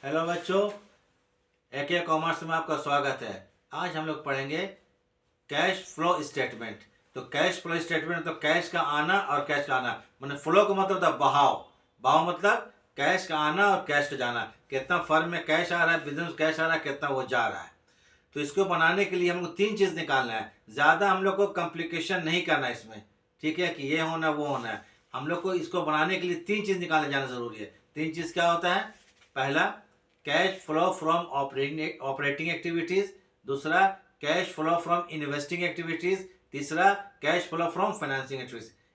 Hello बच्चों, एके commerce में आपका स्वागत है। आज हम लोग पढ़ेंगे कैश फ्लो स्टेटमेंट। तो कैश फ्लो स्टेटमेंट तो कैश का आना और कैश का आना, मतलब फ्लो का मतलब था बहाव। बहाव मतलब कैश का आना और कैश का जाना, कितना फर्म में कैश आ रहा है, बिजनेस कैश आ रहा है, कितना वो जा रहा है। तो इसको बनाने के लिए हमको तीन चीज़ निकालना है। ज़्यादा हम लोग को कॉम्प्लिकेशन नहीं करना है इसमें, ठीक है, कि ये होना वो होना है। हम लोग को इसको बनाने के लिए तीन चीज़ निकालने जाना ज़रूरी है। तीन चीज़ क्या होता है? पहला, cash flow from operating activities. दूसरा, cash flow from investing activities. तीसरा, cash flow from financing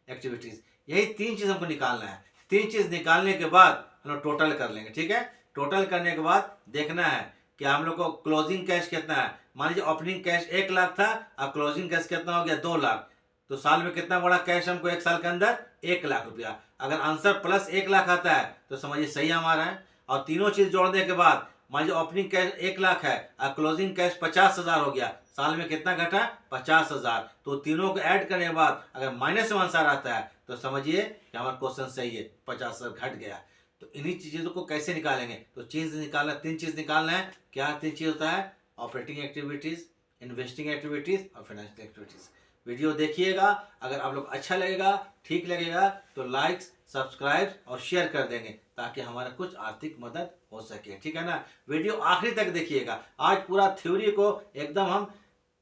activities. यही तीन चीज़ हमको निकालना है। तीन चीज़ निकालने के बाद हम लोग टोटल कर लेंगे, ठीक है। टोटल करने के बाद देखना है कि हम लोग को क्लोजिंग कैश कितना है। मान लीजिए ओपनिंग कैश 1 लाख था और क्लोजिंग कैश कितना हो गया 2 लाख। तो साल में कितना बड़ा कैश हमको एक साल के अंदर? 1 लाख रुपया। अगर आंसर प्लस 1 लाख आता है तो समझिए सही हमारा है। और तीनों चीज जोड़ने के बाद मान लीजिए ओपनिंग कैश 1 लाख है और क्लोजिंग कैश 50,000 हो गया, साल में कितना घटा? 50,000। तो तीनों को ऐड करने के बाद अगर माइनस में आंसर आता है तो समझिए कि हमारा क्वेश्चन सही है, 50,000 घट गया। तो इन्हीं चीज़ों को कैसे निकालेंगे? तो चीज़ निकालना, तीन चीज़ निकालना है। क्या तीन चीज़ होता है? ऑपरेटिंग एक्टिविटीज़, इन्वेस्टिंग एक्टिविटीज़ और फाइनेंशियल एक्टिविटीज़। वीडियो देखिएगा, अगर आप लोग अच्छा लगेगा, ठीक लगेगा तो लाइक, सब्सक्राइब और शेयर कर देंगे ताकि हमारा कुछ आर्थिक मदद हो सके, ठीक है ना। वीडियो आखिरी तक देखिएगा। आज पूरा थ्योरी को एकदम हम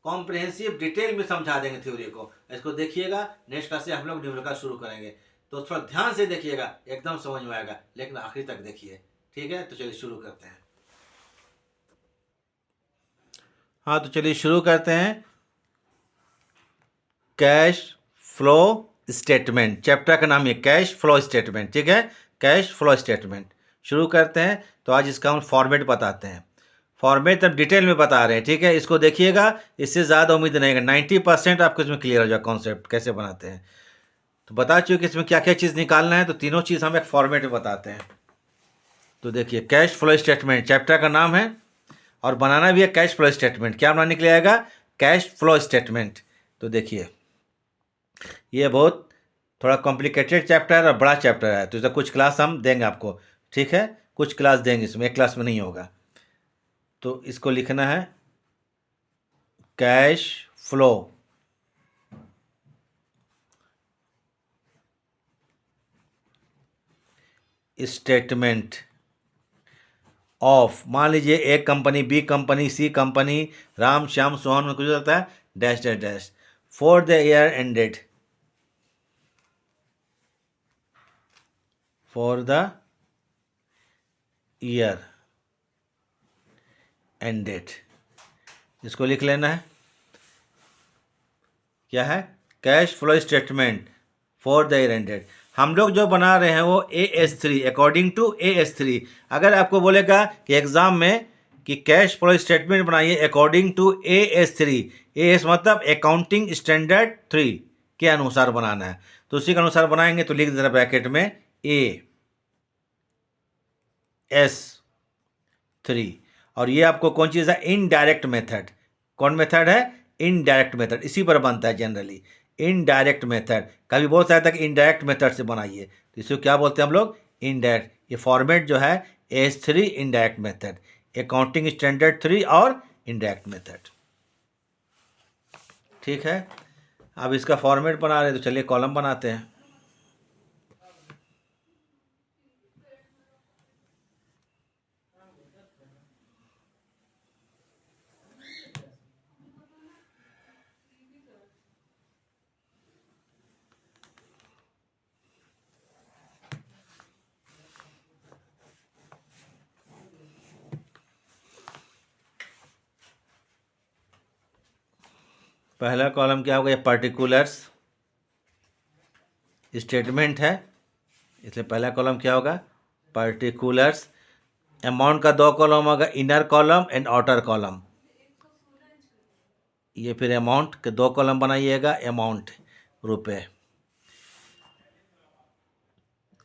कॉम्प्रिहेंसिव डिटेल में समझा देंगे थ्योरी को। इसको देखिएगा, नेक्स्ट क्लास से हम लोग न्यूमेरिकल शुरू करेंगे। तो थोड़ा ध्यान से देखिएगा, एकदम समझ में आएगा, लेकिन आखिरी तक देखिए, ठीक है। तो चलिए शुरू करते हैं। हाँ, तो चलिए शुरू करते हैं। कैश फ्लो स्टेटमेंट, चैप्टर का नाम है कैश फ्लो स्टेटमेंट, ठीक है। कैश फ्लो स्टेटमेंट शुरू करते हैं। तो आज इसका हम फॉर्मेट बताते हैं। फॉर्मेट तब डिटेल में बता रहे हैं, ठीक है। इसको देखिएगा, इससे ज़्यादा उम्मीद नहीं है। 90% आपको इसमें क्लियर हो जाए कॉन्सेप्ट कैसे बनाते हैं। तो बता चुके इसमें क्या क्या चीज़ निकालना है। तो तीनों चीज़ हम एक फॉर्मेट में बताते हैं। तो देखिए, कैश फ्लो स्टेटमेंट चैप्टर का नाम है और बनाना भी है कैश फ्लो स्टेटमेंट। क्या बनाने के लिए आएगा? Cash flow statement. तो देखिए, ये बहुत थोड़ा कॉम्प्लिकेटेड चैप्टर और बड़ा चैप्टर है। तो इसका कुछ क्लास हम देंगे आपको, ठीक है। कुछ क्लास देंगे, इसमें एक क्लास में नहीं होगा। तो इसको लिखना है कैश फ्लो स्टेटमेंट ऑफ, मान लीजिए एक कंपनी, बी कंपनी, सी कंपनी, राम श्याम सोहन में कुछ होता है, dash dash dash, for the year ended, for the year ended. इसको लिख लेना है। क्या है? Cash flow statement for the year ended. हम लोग जो बना रहे हैं वो AS3, अकॉर्डिंग टू AS3। अगर आपको बोलेगा कि एग्जाम में कि कैश फ्लो स्टेटमेंट बनाइए अकॉर्डिंग टू AS3, AS मतलब अकाउंटिंग स्टैंडर्ड 3 के अनुसार बनाना है, तो उसी के अनुसार बनाएंगे। तो लिख देना ब्रैकेट में AS3। और ये आपको कौन चीज़ है? Indirect method. कौन मेथड है? Indirect method. इसी पर बनता है जनरली, इनडायरेक्ट मेथड। कभी बोल सकता है कि इनडायरेक्ट मेथड से बनाइए, तो इसको क्या बोलते हैं हम लोग? इनडायरेक्ट। ये फॉर्मेट जो है AS3 indirect method, accounting standard 3 और इनडायरेक्ट मेथड, ठीक है। अब इसका फॉर्मेट बना रहे तो चलिए कॉलम बनाते हैं। पहला कॉलम क्या होगा? ये पर्टिकुलर्स स्टेटमेंट है, इसलिए पहला कॉलम क्या होगा? पर्टिकुलर्स। अमाउंट का 2 कॉलम होगा, inner column and outer column. ये फिर अमाउंट के 2 कॉलम बनाइएगा, अमाउंट रुपए।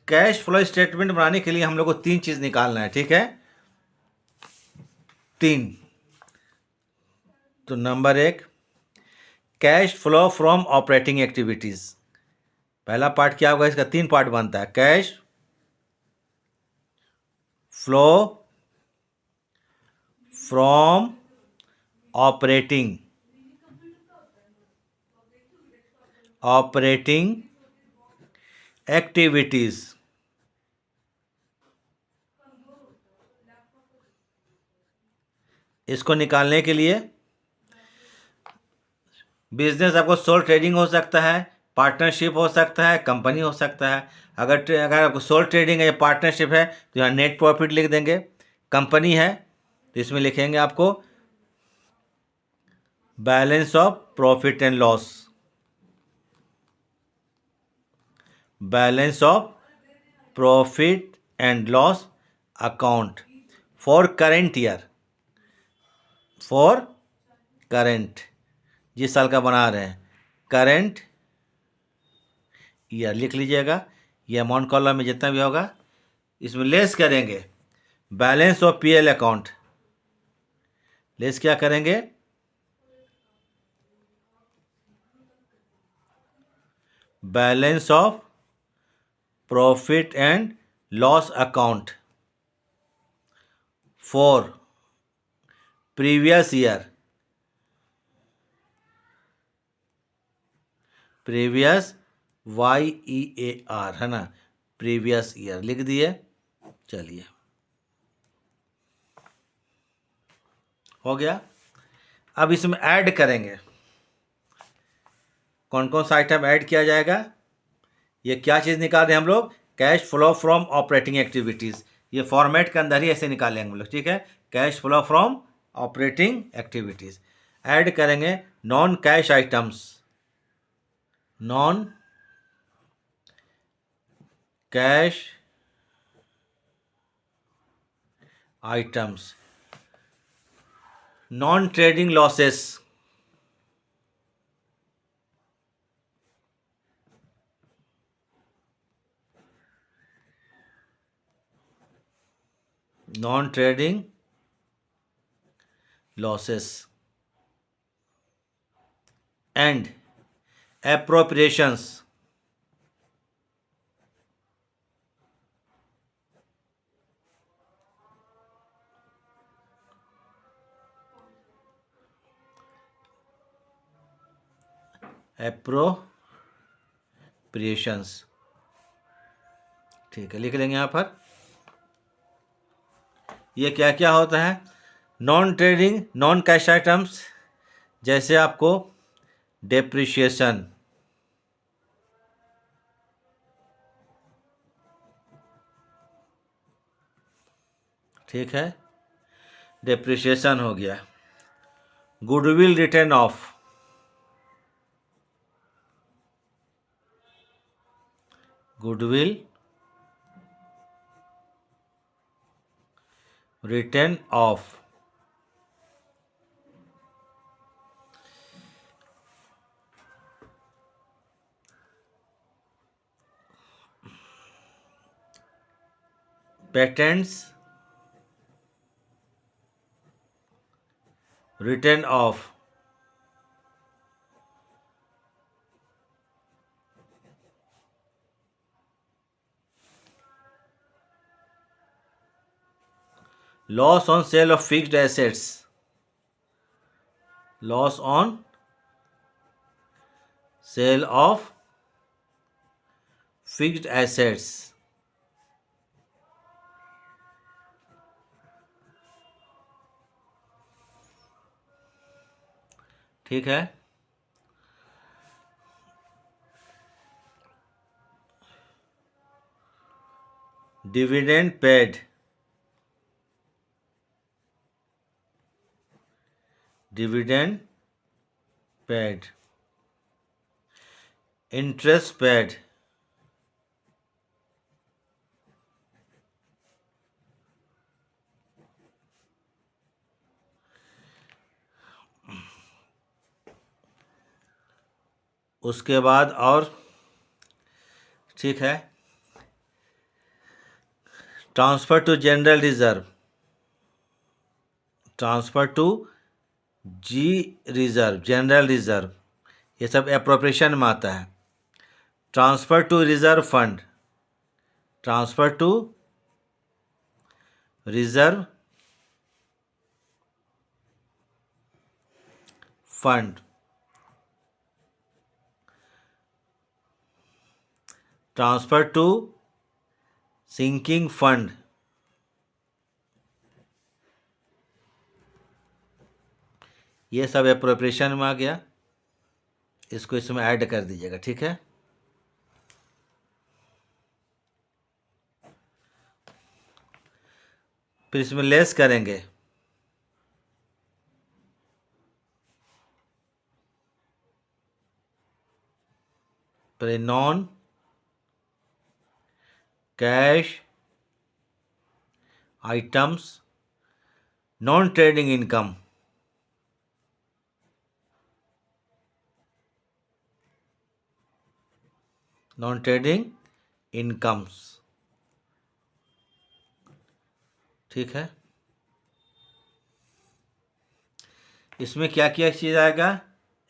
कैश फ्लो स्टेटमेंट बनाने के लिए हम लोग को तीन चीज निकालना है, ठीक है। तीन। तो number 1, cash flow from operating activities. पहला पार्ट क्या होगा? इसका 3 पार्ट बनता है। Cash flow from operating activities. इसको निकालने के लिए बिजनेस आपको सोल ट्रेडिंग हो सकता है, पार्टनरशिप हो सकता है, कंपनी हो सकता है। अगर आपको सोल ट्रेडिंग है या पार्टनरशिप है तो यहाँ नेट प्रॉफिट लिख देंगे। कंपनी है तो इसमें लिखेंगे आपको balance of profit and loss, balance of profit and loss account for current year, for current, जिस साल का बना रहे हैं करेंट ईयर लिख लीजिएगा। ये अमाउंट कॉलम में जितना भी होगा इसमें लेस करेंगे balance of PL account. Less क्या करेंगे, balance of profit and loss account for previous year, previous YEAR है ना, प्रीवियस ईयर लिख दिए। चलिए हो गया। अब इसमें ऐड करेंगे, कौन कौन सा आइटम ऐड किया जाएगा। ये क्या चीज़ निकाल रहे हैं हम लोग, cash flow from operating activities. ये फॉर्मेट के अंदर ही ऐसे निकालेंगे हम लोग, ठीक है। Cash flow from operating activities add करेंगे non cash items, non cash items, non trading losses, non trading losses and appropriations, appropriations, ठीक है लिख लेंगे यहाँ पर। ये क्या क्या होता है, non trading non cash items, जैसे आपको डेप्रिशिएशन, ठीक है, डेप्रिशिएशन हो गया। Goodwill written off, goodwill written off, patents written off, loss on sale of fixed assets, loss on sale of fixed assets, ठीक है। Dividend paid, dividend paid, interest paid, उसके बाद और ठीक है, transfer to general reserve, transfer to G reserve, general reserve, ये सब appropriation में आता है। Transfer to reserve fund, transfer to reserve fund, transfer to sinking fund, ये सब एप्रोप्रिएशन में आ गया। इसको इसमें ऐड कर दीजिएगा, ठीक है। फिर इसमें लेस करेंगे, फिर non cash items, non trading income, non trading incomes, ठीक है। इसमें क्या क्या चीज़ आएगा?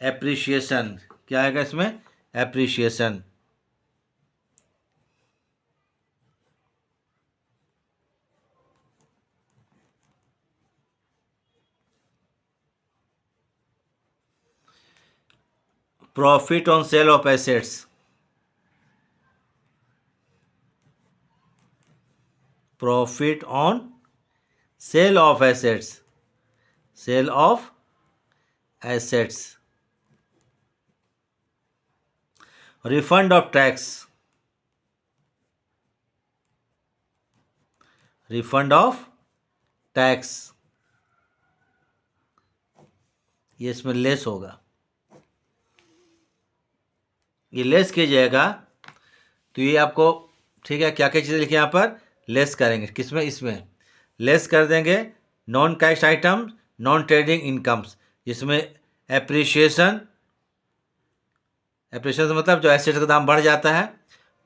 एप्रिशिएशन, क्या आएगा इसमें? Appreciation, profit on sale of assets, profit on sale of assets, sale of assets, refund of tax, refund of tax, ये इसमें लेस होगा। ये लेस कीजिएगा तो ये आपको, ठीक है, क्या क्या चीज़ें लिखी यहाँ पर लेस करेंगे, किसमें? इसमें लेस कर देंगे non cash items, non trading incomes, जिसमें एप्रिशिएशन, एप्रिशिएशन मतलब जो एसेट्स का दाम बढ़ जाता है,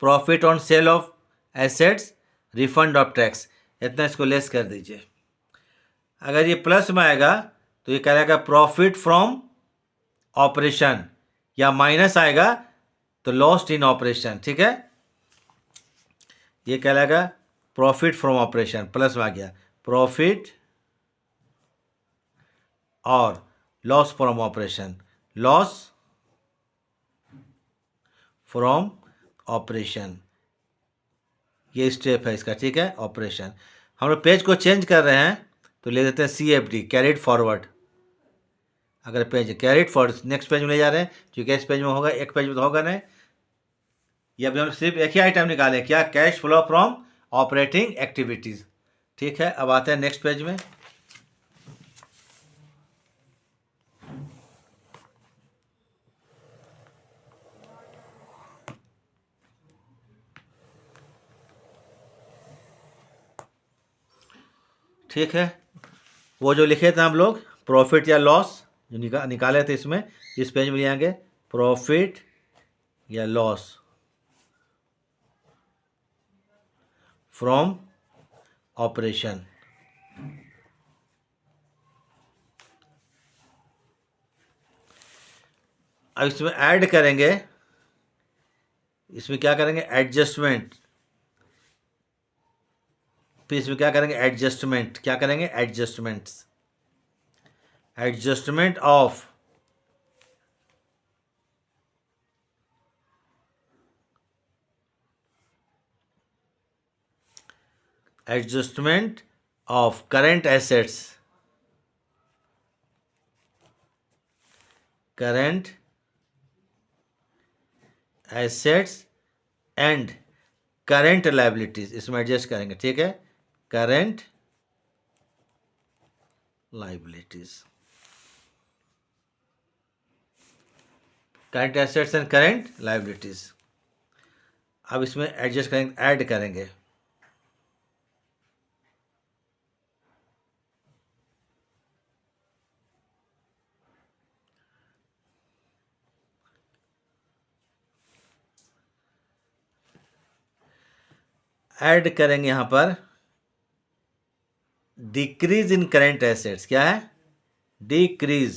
profit on sale of assets, refund of tax, इतना इसको लेस कर दीजिए। अगर ये प्लस में आएगा तो ये कहलाएगा प्रॉफिट फ्रॉम ऑपरेशन, या माइनस आएगा तो लॉस्ट इन ऑपरेशन, ठीक है। ये कहलाएगा प्रॉफिट फ्रॉम ऑपरेशन, प्लस में आ गया प्रॉफिट और loss from operation, loss from operation, ये स्टेप है इसका, ठीक है। ऑपरेशन, हम लोग पेज को चेंज कर रहे हैं तो ले देते हैं CFD, कैरिड फॉरवर्ड। अगर page carried forward next page में ले जा रहे हैं, क्योंकि इस पेज में होगा, एक पेज में तो होगा नहीं। ये अभी हम सिर्फ एक ही आइटम निकालें, क्या? Cash flow from operating activities, ठीक है। अब आते हैं नेक्स्ट पेज में। ठीक है, वो जो लिखे थे हम लोग प्रॉफिट या लॉस जो निकाले थे, इसमें इस पेज में ले आएंगे प्रॉफिट या लॉस फ्रॉम ऑपरेशन। अब इसमें ऐड करेंगे, इसमें क्या करेंगे? एडजस्टमेंट। फिर इसमें क्या करेंगे? एडजस्टमेंट, क्या करेंगे? Adjustments, adjustment of adjustment of current assets, current assets and current liabilities, इसमें एडजस्ट करेंगे, ठीक है। Current liabilities, current assets and current liabilities. अब इसमें एडजस्ट करेंगे, ऐड करेंगे, ऐड करेंगे यहाँ पर डिक्रीज इन करंट एसेट्स, क्या है? Decrease,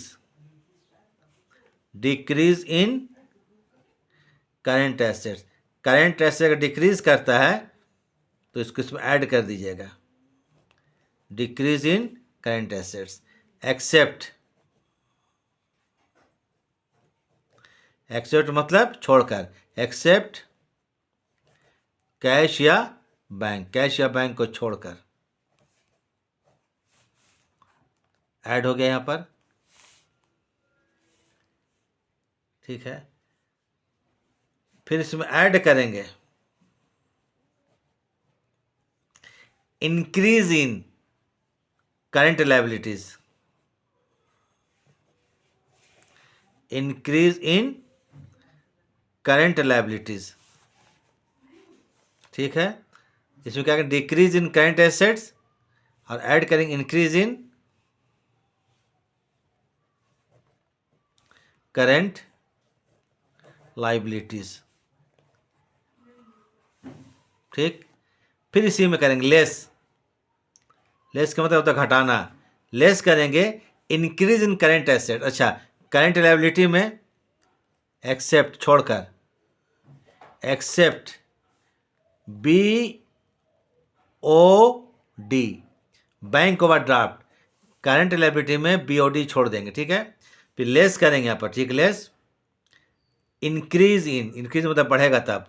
decrease in current assets. Current asset अगर डिक्रीज करता है तो इसको इसमें ऐड कर दीजिएगा, decrease in current assets, except except मतलब छोड़कर, एक्सेप्ट कैश या बैंक, कैश या बैंक को छोड़कर। ऐड हो गया यहां पर, ठीक है। फिर इसमें ऐड करेंगे increase in current liabilities, increase in current liabilities, ठीक है। इसमें क्या करें, डिक्रीज इन करंट एसेट्स और ऐड करेंगे इंक्रीज इन करंट लायबिलिटीज, ठीक। फिर इसी में करेंगे लेस, लेस का मतलब होता है घटाना, लेस करेंगे इंक्रीज इन करंट एसेट। अच्छा, करंट लायबिलिटी में एक्सेप्ट छोड़कर, except B O D, bank overdraft, current liability में बीओडी छोड़ देंगे, ठीक है। फिर लेस करेंगे यहाँ पर, ठीक, लेस इंक्रीज इन, इंक्रीज मतलब बढ़ेगा तब,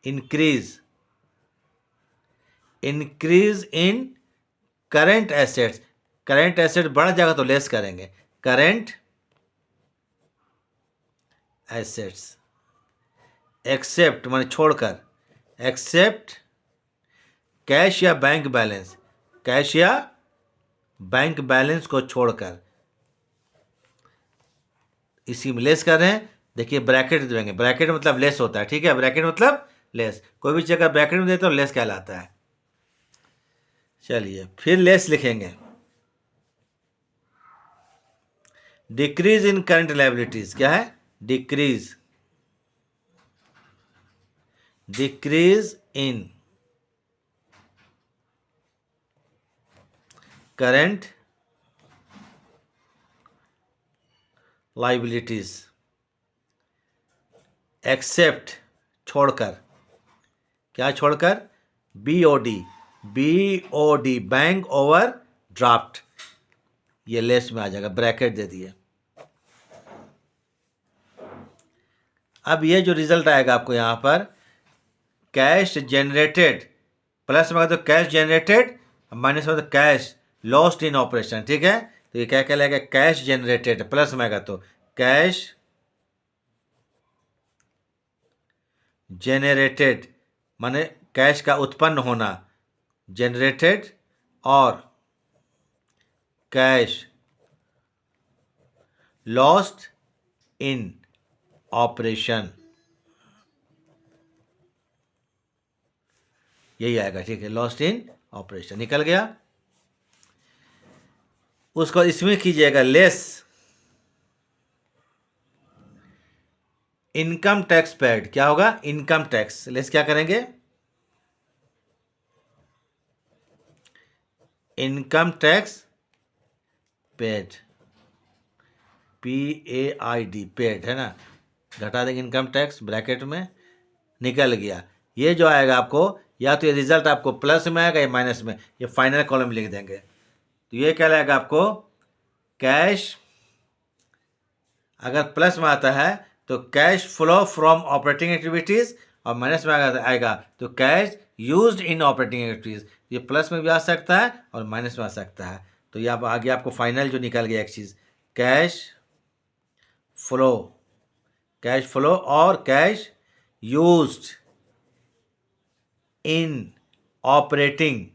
increase, increase in current assets, current asset बढ़ जाएगा तो लेस करेंगे, करंट एसेट्स, एक्सेप्ट माने छोड़कर, एक्सेप्ट कैश या बैंक बैलेंस, कैश या बैंक बैलेंस को छोड़कर, इसी में लेस कर रहे हैं। देखिए ब्रैकेट देंगे, ब्रैकेट मतलब लेस होता है, ठीक है, ब्रैकेट मतलब लेस, कोई भी चीज अगर ब्रैकेट में देते हो लेस कहलाता है। चलिए फिर लेस लिखेंगे, डिक्रीज इन करंट लायबिलिटीज, क्या है, decrease, decrease in current liabilities, except छोड़कर, क्या छोड़कर, BOD, BOD bank overdraft, ये लेस में आ जाएगा, ब्रैकेट दे दिए। अब ये जो रिजल्ट आएगा आपको यहां पर, कैश जनरेटेड, प्लस में तो कैश जनरेटेड, माइनस में तो कैश लॉस्ट इन ऑपरेशन, ठीक है। तो ये क्या कहलाएगा, कैश जनरेटेड, प्लस में आएगा तो कैश जेनरेटेड माने कैश का उत्पन्न होना, जनरेटेड, और कैश लॉस्ट इन ऑपरेशन, यही आएगा, ठीक है, लॉस्ट इन ऑपरेशन निकल गया। उसको इसमें कीजिएगा लेस इनकम टैक्स पेड, क्या होगा, इनकम टैक्स, लेस क्या करेंगे, income tax paid, PAID, paid है ना, घटा देंगे इनकम टैक्स, ब्रैकेट में निकल गया। ये जो आएगा आपको, या तो ये रिजल्ट आपको प्लस में आएगा या माइनस में, ये फाइनल कॉलम लिख देंगे। तो ये क्या लगेगा आपको, कैश, अगर प्लस में आता है तो cash flow from operating activities, और माइनस में आएगा तो cash used in operating activities. ये प्लस में भी आ सकता है और माइनस में आ सकता है। तो ये आप आगे आपको फाइनल जो निकल गया एक चीज, कैश फ्लो, कैश फ्लो और cash used in operating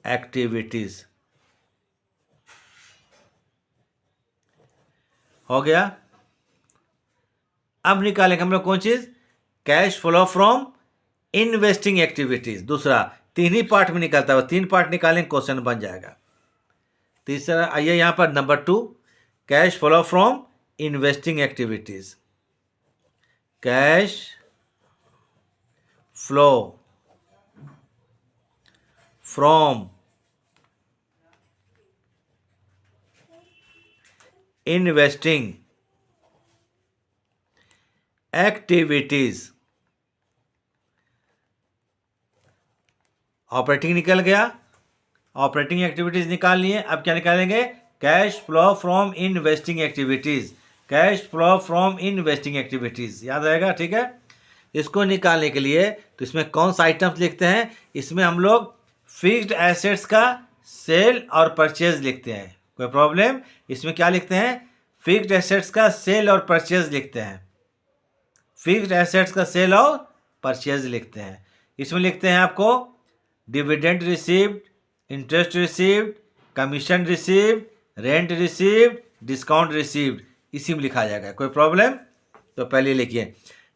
activities, हो गया। अब निकालेंगे हम लोग कौन चीज, cash flow from investing activities, दूसरा, तीन ही पार्ट में निकलता है, तीन पार्ट निकालेंगे क्वेश्चन बन जाएगा। तीसरा आइए यहां पर number 2, cash flow from investing activities, cash flow from investing activities, operating निकल गया ऑपरेटिंग एक्टिविटीज़ निकालनी है। अब क्या निकालेंगे? Cash flow from investing activities, cash flow from investing activities, याद रहेगा, ठीक है। इसको निकालने के लिए तो इसमें कौन सा आइटम्स लिखते हैं? इसमें हम लोग फिक्स्ड एसेट्स का सेल और परचेज लिखते हैं। कोई प्रॉब्लम? इसमें क्या लिखते हैं? फिक्स्ड एसेट्स का सेल और परचेज लिखते हैं, फिक्स्ड एसेट्स का सेल और परचेज लिखते हैं। इसमें लिखते हैं आपको dividend received, interest received, commission received, rent received, discount received, इसी में लिखा जाएगा। कोई प्रॉब्लम? तो पहले लिखिए,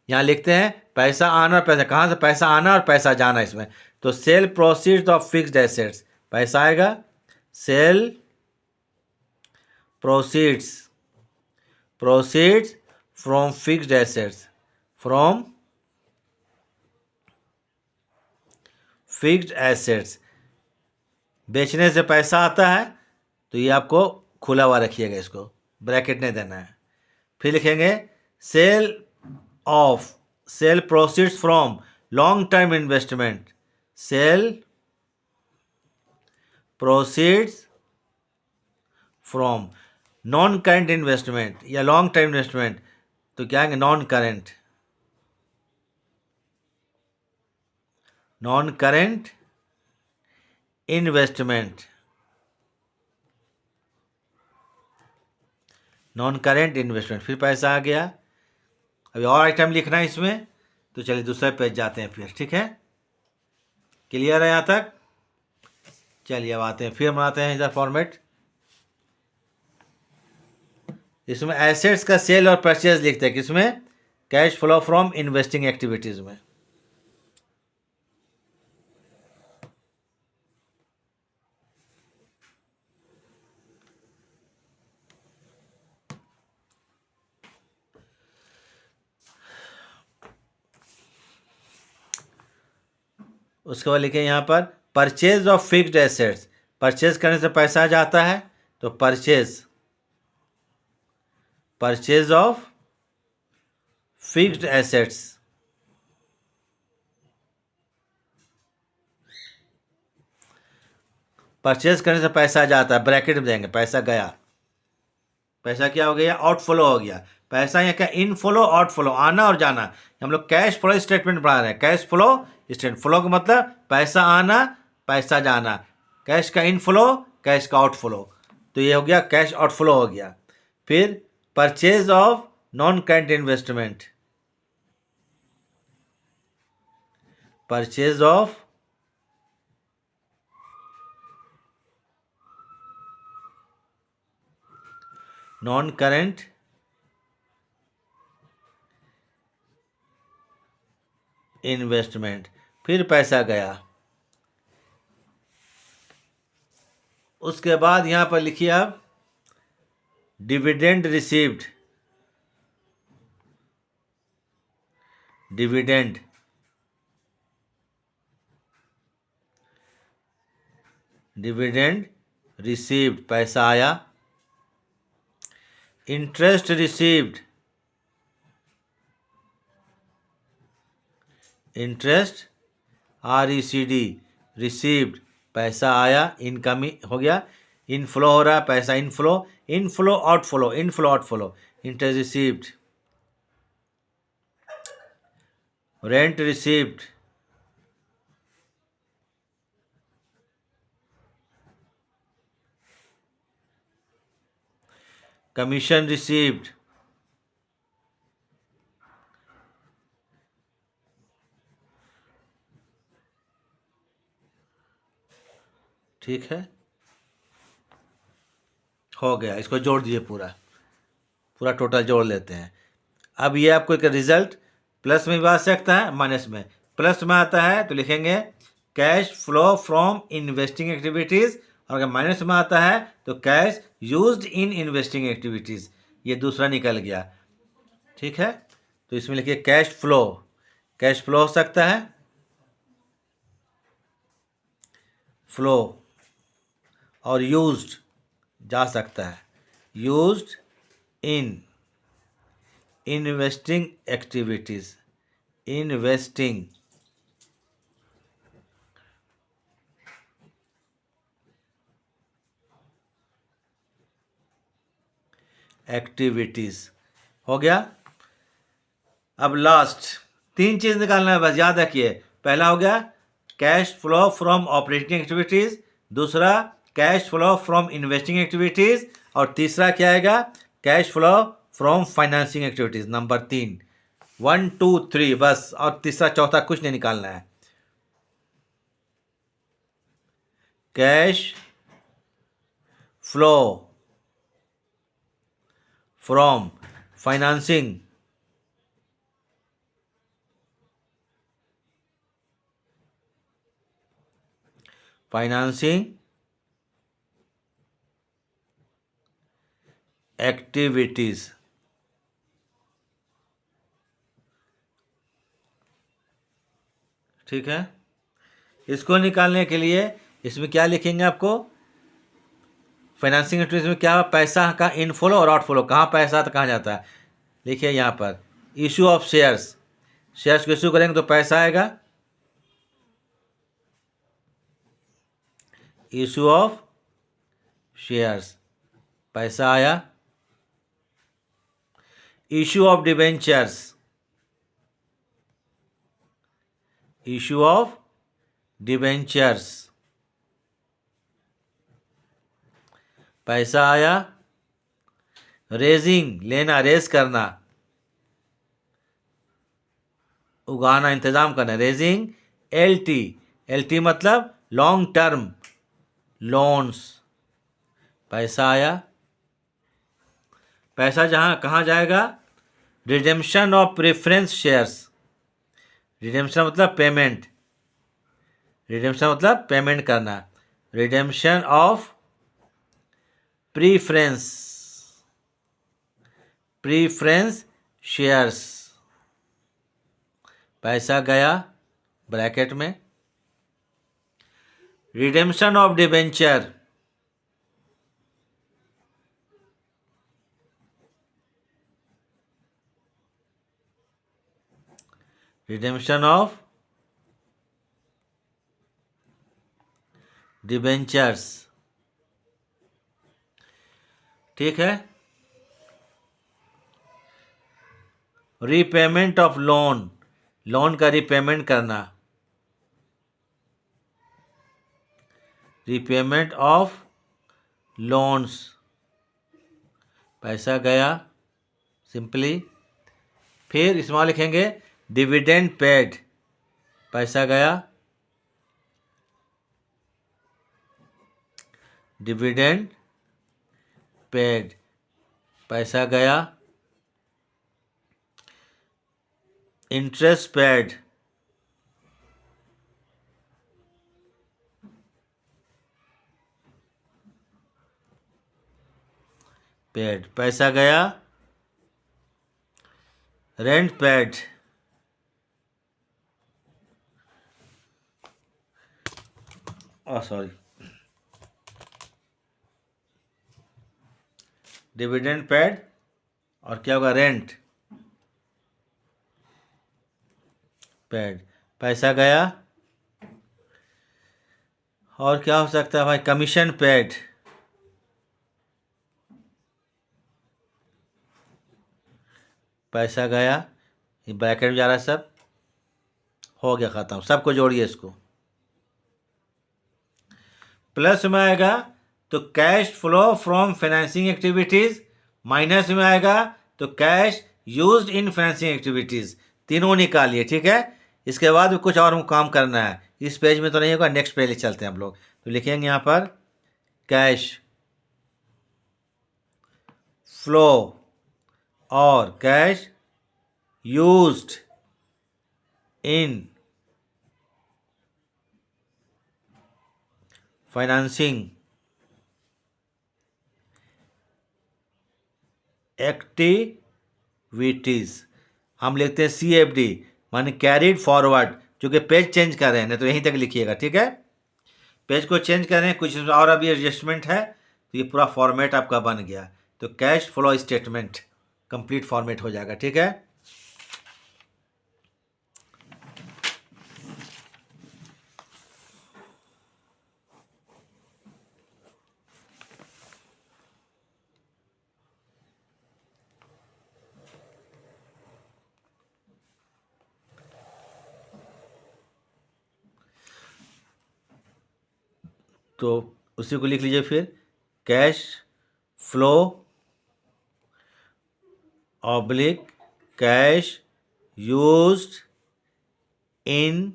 यहाँ लिखते हैं पैसा आना और पैसा, कहाँ से पैसा आना और पैसा जाना इसमें। तो sale proceeds of fixed assets, पैसा आएगा, sale proceeds, proceeds from fixed assets, from fixed assets. बेचने से पैसा आता है, तो ये आपको खुला हुआ रखिएगा, इसको ब्रैकेट नहीं देना है। फिर लिखेंगे sale of, sale proceeds from long term investment, sale proceeds from non current investment या लॉन्ग टर्म इन्वेस्टमेंट, तो क्या है? Non current, non current investment, non current investment. फिर पैसा आ गया। अभी और आइटम लिखना है इसमें, तो चलिए दूसरे पेज जाते हैं फिर, ठीक है। क्लियर है यहाँ तक? चलिए अब आते हैं, फिर बनाते हैं इधर फॉर्मेट। इसमें एसेट्स का सेल और परचेज लिखते हैं, किसमें? Cash flow from investing activities में। उसके बाद लिखे यहाँ पर purchase of fixed assets, purchase करने से पैसा जाता है, तो purchase, purchase of fixed assets, purchase करने से पैसा जाता है, ब्रैकेट में देंगे, पैसा गया, पैसा क्या हो गया? आउटफ्लो हो गया। पैसा यहाँ क्या? इनफ्लो आउटफ्लो, आना और जाना। हम लोग कैश फ्लो स्टेटमेंट बना रहे हैं, कैश फ्लो स्टेटमेंट। फ्लो का मतलब पैसा आना, पैसा जाना, कैश का इनफ्लो, कैश का आउटफ्लो, तो ये हो गया कैश आउटफ्लो हो गया। फिर purchase of non current investment, purchase of non current investment, फिर पैसा गया। उसके बाद यहाँ पर लिखिए आप dividend received, dividend, dividend received, पैसा आया। Interest received, interest RECD, received, पैसा आया, इनकमिंग हो गया, इनफ्लो हो रहा है पैसा, inflow, inflow outflow, inflow outflow, interest received, rent received, commission received, ठीक है, हो गया। इसको जोड़ दीजिए, पूरा पूरा टोटल जोड़ लेते हैं। अब ये आपको एक रिजल्ट प्लस में भी आ सकता है, माइनस में। प्लस में आता है तो लिखेंगे cash flow from investing activities, और अगर माइनस में आता है तो cash used in investing activities. ये दूसरा निकल गया, ठीक है। तो इसमें लिखिए कैश फ्लो, कैश फ्लो हो सकता है, फ्लो, और यूज्ड जा सकता है, used in investing activities, investing activities. हो गया। अब लास्ट 3 चीज निकालना है बस, याद रखिए। पहला हो गया cash flow from operating activities, दूसरा cash flow from investing activities, और तीसरा क्या आएगा, cash flow from financing activities. Number 3, 1 2 3 बस, और तीसरा चौथा कुछ नहीं निकालना है। Cash flow from financing activities. ठीक है। इसको निकालने के लिए इसमें क्या लिखेंगे आपको, फाइनेंसिंग एक्टिविटीज में क्या, पैसा का इनफ्लो और आउटफ्लो, कहाँ पैसा आता कहाँ जाता है। लिखिए यहाँ पर इशू ऑफ शेयर्स, शेयर्स को इशू करेंगे तो पैसा आएगा, इशू ऑफ शेयर्स, पैसा आया। Issue of debentures, issue of debentures, पैसा आया। रेजिंग, लेना, रेज करना, उगाना, इंतजाम करना, रेजिंग। एलटी, एलटी मतलब लॉन्ग टर्म लोन्स, पैसा आया। पैसा जहां कहाँ जाएगा, redemption of preference shares, redemption मतलब पेमेंट, रिडेम्पशन मतलब पेमेंट करना, redemption of preference, preference shares, पैसा गया ब्रैकेट में। Redemption of debenture, redemption of debentures. ठीक है। रीपेमेंट ऑफ लोन, लोन का रीपेमेंट करना, रीपेमेंट ऑफ लोन्स, पैसा गया सिंपली। फिर इसमें लिखेंगे डिविडेंड पेड, पैसा गया, डिविडेंड पेड, पैसा गया। इंटरेस्ट पेड, पेड, पैसा गया। Rent paid, sorry, dividend paid, और क्या होगा, रेंट पेड, पैसा गया। और क्या हो सकता है भाई, कमीशन पेड, पैसा गया। ये ब्रैकेट में जा रहा है सब, हो गया खत्म। सबको जोड़िए इसको, प्लस में आएगा तो cash flow from financing activities, minus में आएगा तो cash used in financing activities. तीनों निकालिए। ठीक है। इसके बाद भी कुछ और काम करना है, इस पेज में तो नहीं होगा, नेक्स्ट पेज चलते हैं हम लोग। तो लिखेंगे यहाँ पर कैश फ्लो और cash used in financing activities. हम लिखते हैं CFD, माने कैरिड फॉरवर्ड, क्योंकि पेज चेंज कर रहे हैं, तो यहीं तक लिखिएगा। ठीक है। पेज को चेंज कर रहे हैं, कुछ और अभी एडजस्टमेंट है, तो ये पूरा फॉर्मेट आपका बन गया। तो cash flow statement complete format हो जाएगा। ठीक है। तो उसी को लिख लीजिए फिर, cash flow oblique cash used in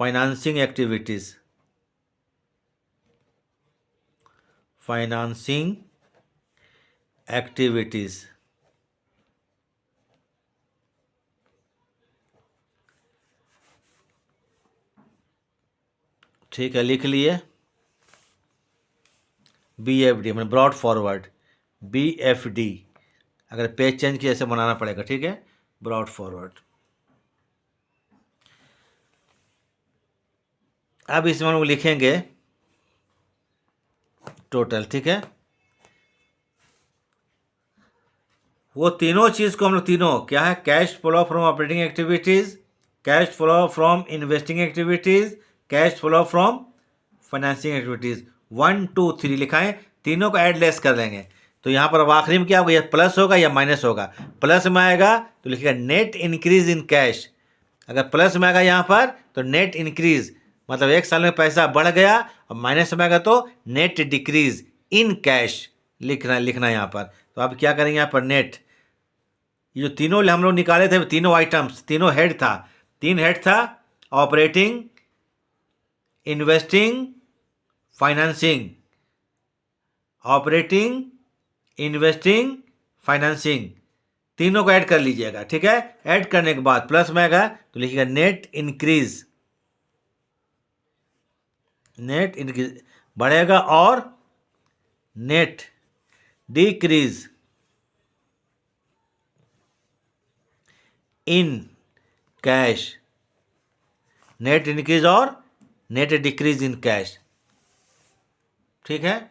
financing activities, financing activities. ठीक है, लिख लिए। BFD मैंने ब्रॉड फॉरवर्ड, BFD अगर पेज चेंज किया ऐसे बनाना पड़ेगा, ठीक है, ब्रॉड फॉरवर्ड। अब इसमें हम लोग लिखेंगे टोटल, ठीक है। वो तीनों चीज़ को हम लोग तीनों क्या है, cash flow from operating activities, cash flow from investing activities, cash flow from financing activities, 1 2 3 लिखाएं, तीनों को ऐड लेस कर लेंगे। तो यहाँ पर अब आखिरी में क्या होगा, या प्लस होगा या माइनस होगा। प्लस में आएगा तो लिखेगा नेट इंक्रीज इन कैश, अगर प्लस में आएगा यहाँ पर तो नेट इंक्रीज, मतलब एक साल में पैसा बढ़ गया, और माइनस में आएगा तो नेट डिक्रीज इन कैश लिखना यहाँ पर। तो अब क्या करेंगे यहाँ पर, नेट, ये जो तीनों हम लोग निकाले थे, तीनों आइटम्स, तीनों हेड था, 3 हेड था, operating, investing, financing, operating, investing, financing, तीनों को ऐड कर लीजिएगा, ठीक है। ऐड करने के बाद प्लस में आएगा तो लिखिएगा नेट इंक्रीज, नेट इंक्रीज बढ़ेगा, और net decrease in cash, net increase और नेट डिक्रीज इन कैश, ठीक है।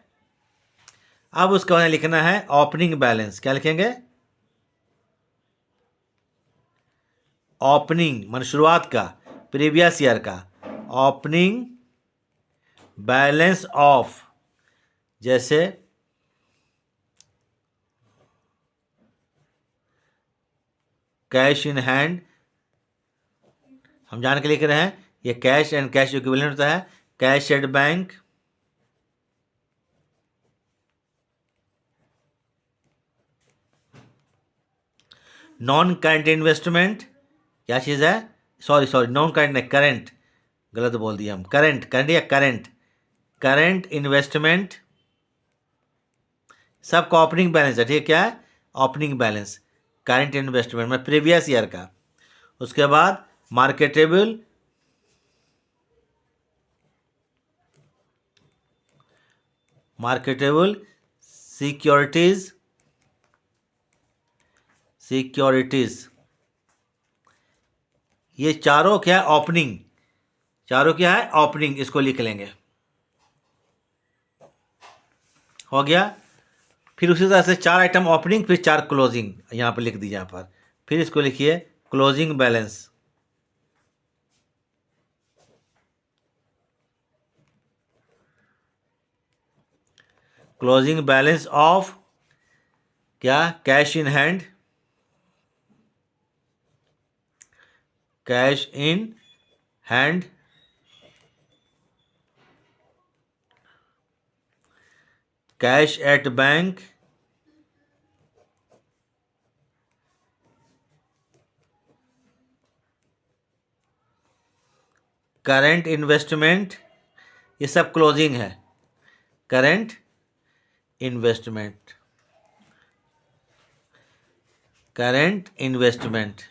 अब उसके बाद लिखना है ओपनिंग बैलेंस, क्या लिखेंगे, ओपनिंग मान शुरुआत का, प्रीवियस ईयर का, ओपनिंग बैलेंस ऑफ, जैसे कैश इन हैंड, हम जान के लिख रहे हैं, ये कैश एंड कैश इक्विवेलेंट होता है, cash at bank, non current investment, क्या चीज़ है, सॉरी नॉन करंट नहीं, करंट, गलत बोल दिया हम, करंट या करंट इन्वेस्टमेंट, सबका ओपनिंग बैलेंस है, ठीक है, क्या है, ओपनिंग बैलेंस, करंट इन्वेस्टमेंट में प्रीवियस ईयर का। उसके बाद मार्केटेबल, सिक्योरिटीज, ये चारों क्या है, ओपनिंग, चारों क्या है, ओपनिंग, इसको लिख लेंगे, हो गया। फिर उसी तरह से 4 आइटम ओपनिंग, फिर 4 क्लोजिंग, यहाँ पर लिख दीजिए यहाँ पर। फिर इसको लिखिए closing balance, closing balance of क्या, cash in hand, cash in hand, cash at bank, current investment, ये सब क्लोजिंग है, करंट इन्वेस्टमेंट, करंट इन्वेस्टमेंट।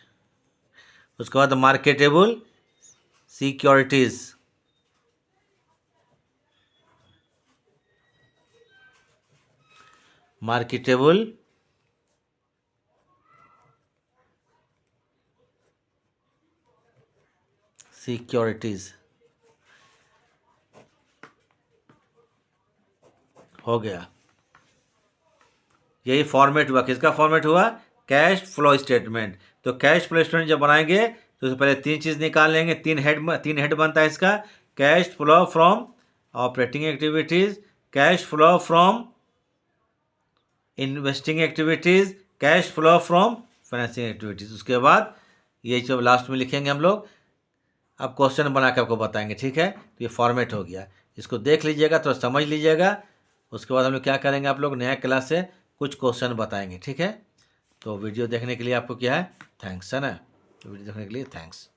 उसके बाद मार्केटेबल सिक्योरिटीज, मार्केटेबल सिक्योरिटीज, हो गया। यही फॉर्मेट हुआ, किसका फॉर्मेट हुआ, कैश फ्लो स्टेटमेंट। तो कैश फ्लो स्टेटमेंट जब बनाएंगे तो उससे पहले 3 चीज़ निकाल लेंगे, 3 हेड बनता है इसका, cash flow from operating activities, cash flow from investing activities, cash flow from financing activities. उसके बाद ये सब लास्ट में लिखेंगे हम लोग। अब क्वेश्चन बना के आपको बताएंगे, ठीक है। तो ये फॉर्मेट हो गया। इसको देख लीजिएगा, थोड़ा समझ लीजिएगा। उसके बाद हम लोग क्या करेंगे, आप लोग नया क्लास से कुछ क्वेश्चन बताएंगे, ठीक है। तो वीडियो देखने के लिए आपको क्या है, थैंक्स है ना। वीडियो देखने के लिए थैंक्स।